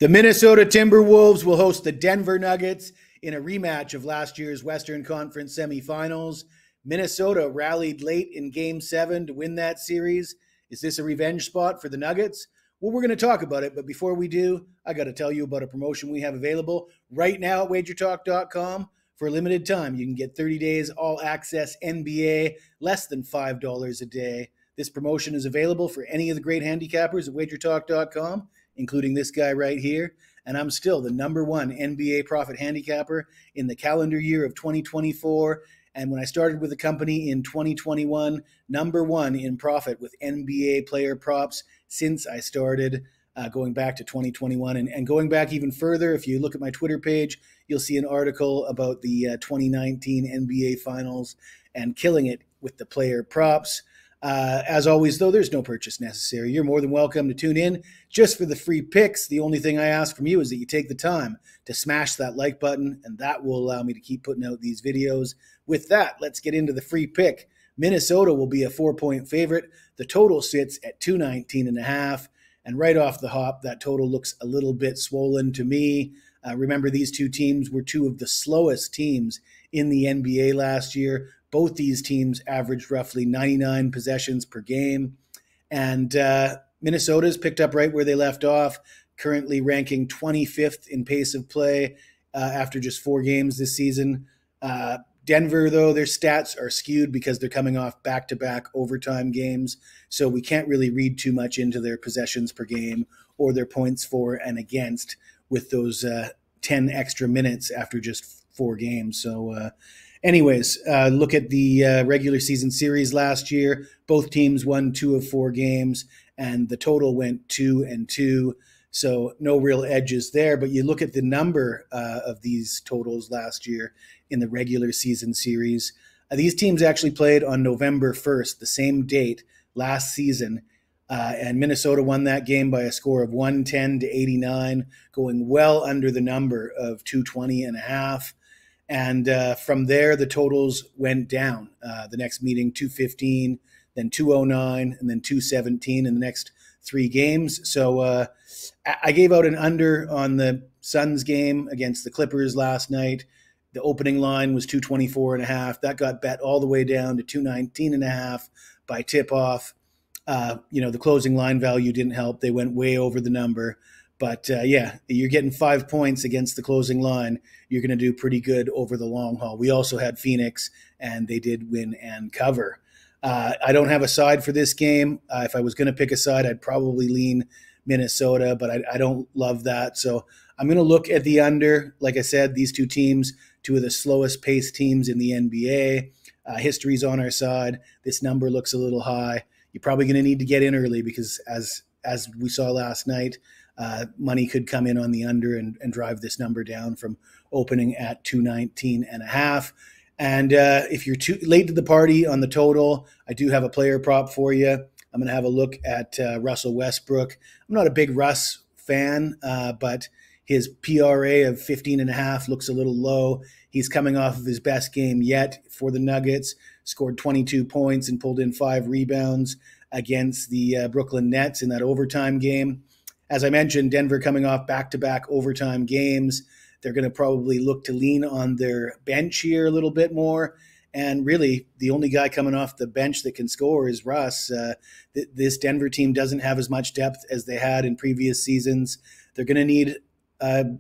The Minnesota Timberwolves will host the Denver Nuggets in a rematch of last year's Western Conference semifinals. Minnesota rallied late in Game 7 to win that series. Is this a revenge spot for the Nuggets? Well, we're going to talk about it, but before we do, I got to tell you about a promotion we have available right now at wagertalk.com. For a limited time, you can get 30 days all-access NBA, less than $5 a day. This promotion is available for any of the great handicappers at wagertalk.com, including this guy right here. And I'm still the #1 NBA profit handicapper in the calendar year of 2024. And when I started with the company in 2021, #1 in profit with NBA player props since I started, going back to 2021. And going back even further, if you look at my Twitter page, you'll see an article about the 2019 NBA Finals and killing it with the player props. As always, though, there's no purchase necessary. You're more than welcome to tune in just for the free picks. The only thing I ask from you is that you take the time to smash that like button, and that will allow me to keep putting out these videos. With that, let's get into the free pick. Minnesota will be a 4-point favorite. The total sits at 219.5, and right off the hop, that total looks a little bit swollen to me. Remember, these two teams were two of the slowest teams in the NBA last year. Both these teams averaged roughly 99 possessions per game. And Minnesota's picked up right where they left off, currently ranking 25th in pace of play after just 4 games this season. Denver, though, their stats are skewed because they're coming off back-to-back overtime games. So we can't really read too much into their possessions per game or their points for and against with those 10 extra minutes after just 4 games. So anyways, look at the regular season series last year. Both teams won 2 of 4 games, and the total went 2-2. So no real edges there. But you look at the number of these totals last year in the regular season series. These teams actually played on November 1st, the same date last season. And Minnesota won that game by a score of 110-89, going well under the number of 220.5. And from there, the totals went down. The next meeting, 215, then 209, and then 217 in the next 3 games. So I gave out an under on the Suns game against the Clippers last night. The opening line was 224.5. That got bet all the way down to 219.5 by tip-off. The closing line value didn't help. They went way over the number. But, yeah, you're getting 5 points against the closing line. You're going to do pretty good over the long haul. We also had Phoenix, and they did win and cover. I don't have a side for this game. If I was going to pick a side, I'd probably lean Minnesota, but I don't love that. So I'm going to look at the under. Like I said, these two teams, 2 of the slowest paced teams in the NBA. History's on our side. This number looks a little high. You're probably going to need to get in early because as we saw last night, money could come in on the under and drive this number down from opening at 219.5. And if you're too late to the party on the total, I do have a player prop for you. I'm going to have a look at Russell Westbrook. I'm not a big Russ fan, but his PRA of 15.5 looks a little low. He's coming off of his best game yet for the Nuggets, scored 22 points and pulled in 5 rebounds against the Brooklyn Nets in that overtime game. As I mentioned, Denver coming off back-to-back overtime games. They're going to probably look to lean on their bench here a little bit more. And really, the only guy coming off the bench that can score is Russ. This Denver team doesn't have as much depth as they had in previous seasons. They're going to need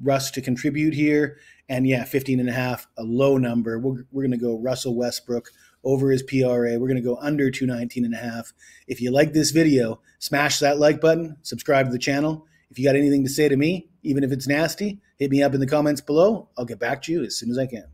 Russ to contribute here. And yeah, 15.5, a low number. We're going to go Russell Westbrook over his PRA. We're going to go under 219.5. If you like this video, smash that like button, subscribe to the channel. If you got anything to say to me, even if it's nasty, hit me up in the comments below. I'll get back to you as soon as I can.